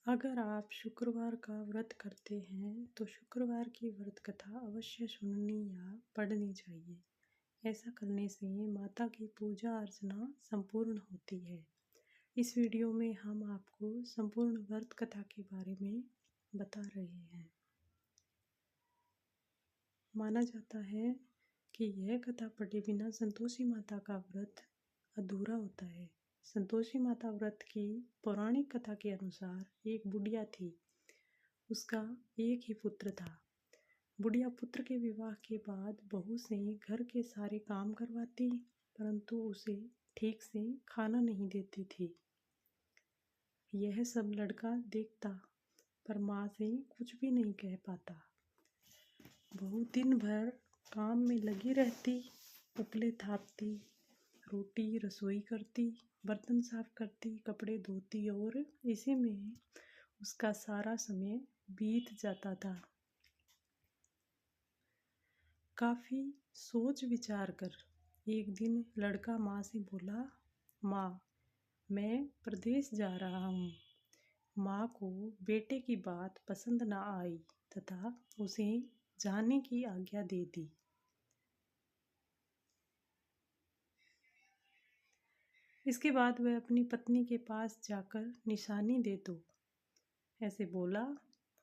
अगर आप शुक्रवार का व्रत करते हैं तो शुक्रवार की व्रत कथा अवश्य सुननी या पढ़नी चाहिए। ऐसा करने से माता की पूजा अर्चना संपूर्ण होती है। इस वीडियो में हम आपको संपूर्ण व्रत कथा के बारे में बता रहे हैं। माना जाता है कि यह कथा पढ़े बिना संतोषी माता का व्रत अधूरा होता है। संतोषी माता व्रत की पौराणिक कथा के अनुसार एक बुढ़िया थी। उसका एक ही पुत्र था। बुढ़िया पुत्र के विवाह के बाद बहू से घर के सारे काम करवाती, परंतु उसे ठीक से खाना नहीं देती थी। यह सब लड़का देखता, पर माँ से कुछ भी नहीं कह पाता। बहू दिन भर काम में लगी रहती, उपले थापती, रोटी रसोई करती, बर्तन साफ करती, कपड़े धोती और इसी में उसका सारा समय बीत जाता था। काफ़ी सोच विचार कर एक दिन लड़का माँ से बोला, माँ, मैं प्रदेश जा रहा हूँ। माँ को बेटे की बात पसंद ना आई तथा उसे जाने की आज्ञा दे दी। इसके बाद वह अपनी पत्नी के पास जाकर निशानी दे दो, ऐसे बोला।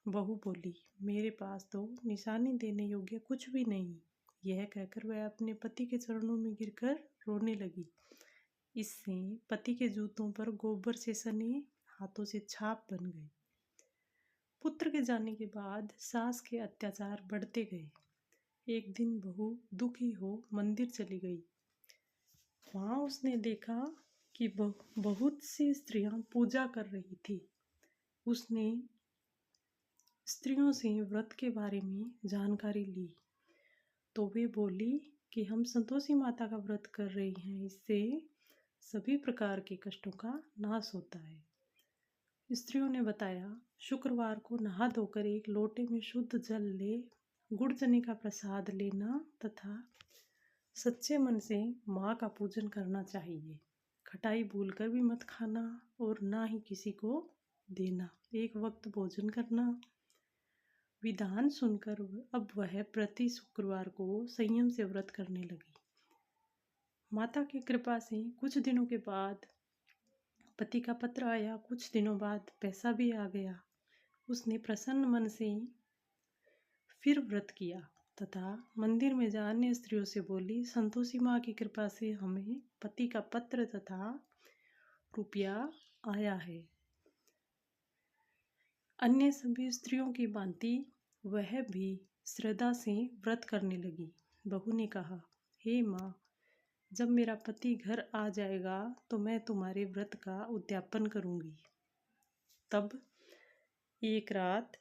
बहू बोली, मेरे पास तो निशानी देने योग्य कुछ भी नहीं। यह कहकर वह अपने पति के चरणों में गिरकर रोने लगी। इससे पति के जूतों पर गोबर से सने हाथों से छाप बन गए। पुत्र के जाने के बाद सास के अत्याचार बढ़ते गए। एक दिन बहू दुखी हो मंदिर चली गई। वहां उसने देखा कि बहुत सी स्त्रियां पूजा कर रही थी। उसने स्त्रियों से व्रत के बारे में जानकारी ली तो वे बोली कि हम संतोषी माता का व्रत कर रही हैं, इससे सभी प्रकार के कष्टों का नाश होता है। स्त्रियों ने बताया, शुक्रवार को नहा धोकर एक लोटे में शुद्ध जल ले, गुड़ चने का प्रसाद लेना तथा सच्चे मन से माँ का पूजन करना चाहिए। खटाई भूलकर भी मत खाना और ना ही किसी को देना। एक वक्त भोजन करना। विधान सुनकर अब वह प्रति शुक्रवार को संयम से व्रत करने लगी। माता की कृपा से कुछ दिनों के बाद पति का पत्र आया। कुछ दिनों बाद पैसा भी आ गया। उसने प्रसन्न मन से फिर व्रत किया तथा मंदिर में जा अन्य स्त्रियों से बोली, संतोषी माँ की कृपा से हमें पति का पत्र तथा रुपया आया है। अन्य सभी स्त्रियों की भांति वह भी श्रद्धा से व्रत करने लगी। बहू ने कहा, हे माँ, जब मेरा पति घर आ जाएगा तो मैं तुम्हारे व्रत का उद्यापन करूंगी। तब एक रात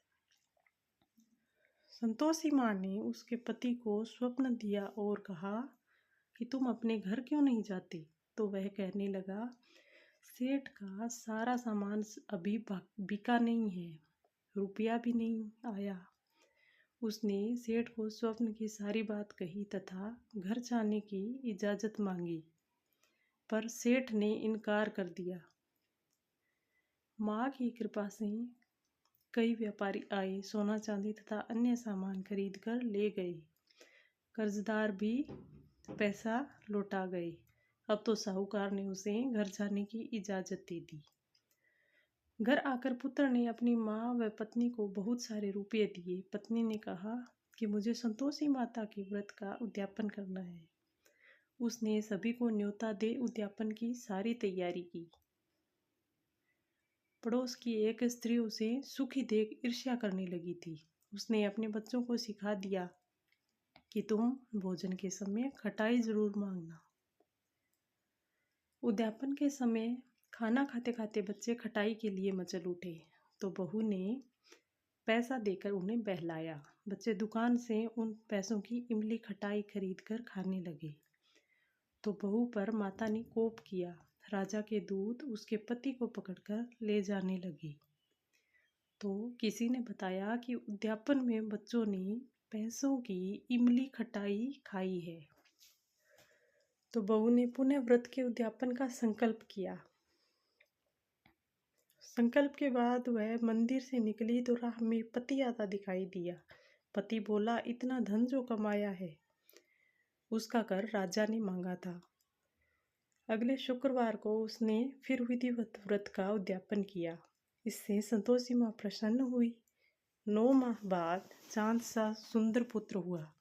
संतोषी माँ ने उसके पति को स्वप्न दिया और कहा कि तुम अपने घर क्यों नहीं जाते। तो वह कहने लगा, सेठ का सारा सामान अभी बिका नहीं है, रुपया भी नहीं आया। उसने सेठ को स्वप्न की सारी बात कही तथा घर जाने की इजाज़त मांगी, पर सेठ ने इनकार कर दिया। माँ की कृपा से कई व्यापारी आए, सोना चांदी तथा अन्य सामान खरीद कर ले गए। कर्जदार भी पैसा लौटा गए। अब तो साहूकार ने उसे घर जाने की इजाज़त दे दी। घर आकर पुत्र ने अपनी माँ व पत्नी को बहुत सारे रुपये दिए। पत्नी ने कहा कि मुझे संतोषी माता के व्रत का उद्यापन करना है। उसने सभी को न्योता दे उद्यापन की सारी तैयारी की। पड़ोस की एक स्त्री उसे सुखी देख ईर्ष्या करने लगी थी। उसने अपने बच्चों को सिखा दिया कि तुम भोजन के समय खटाई जरूर मांगना। उद्यापन के समय खाना खाते खाते बच्चे खटाई के लिए मचल उठे तो बहू ने पैसा देकर उन्हें बहलाया। बच्चे दुकान से उन पैसों की इमली खटाई खरीद कर खाने लगे तो बहू पर माता ने कोप किया। राजा के दूत उसके पति को पकड़कर ले जाने लगे तो किसी ने बताया कि उद्यापन में बच्चों ने पैसों की इमली खटाई खाई है। तो बहू ने पुनः व्रत के उद्यापन का संकल्प किया। संकल्प के बाद वह मंदिर से निकली तो राह में पति आता दिखाई दिया। पति बोला, इतना धन जो कमाया है उसका कर राजा ने मांगा था। अगले शुक्रवार को उसने फिर विधिवत व्रत का उद्यापन किया। इससे संतोषी माँ प्रसन्न हुई। 9 माह बाद चांद सा सुंदर पुत्र हुआ।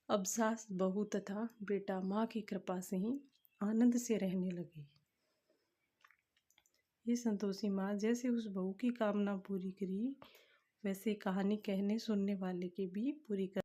अब सास बहू तथा बेटा माँ की कृपा से ही आनंद से रहने लगे। ये संतोषी माँ जैसे उस बहू की कामना पूरी करी, वैसे कहानी कहने सुनने वाले की भी पूरी कर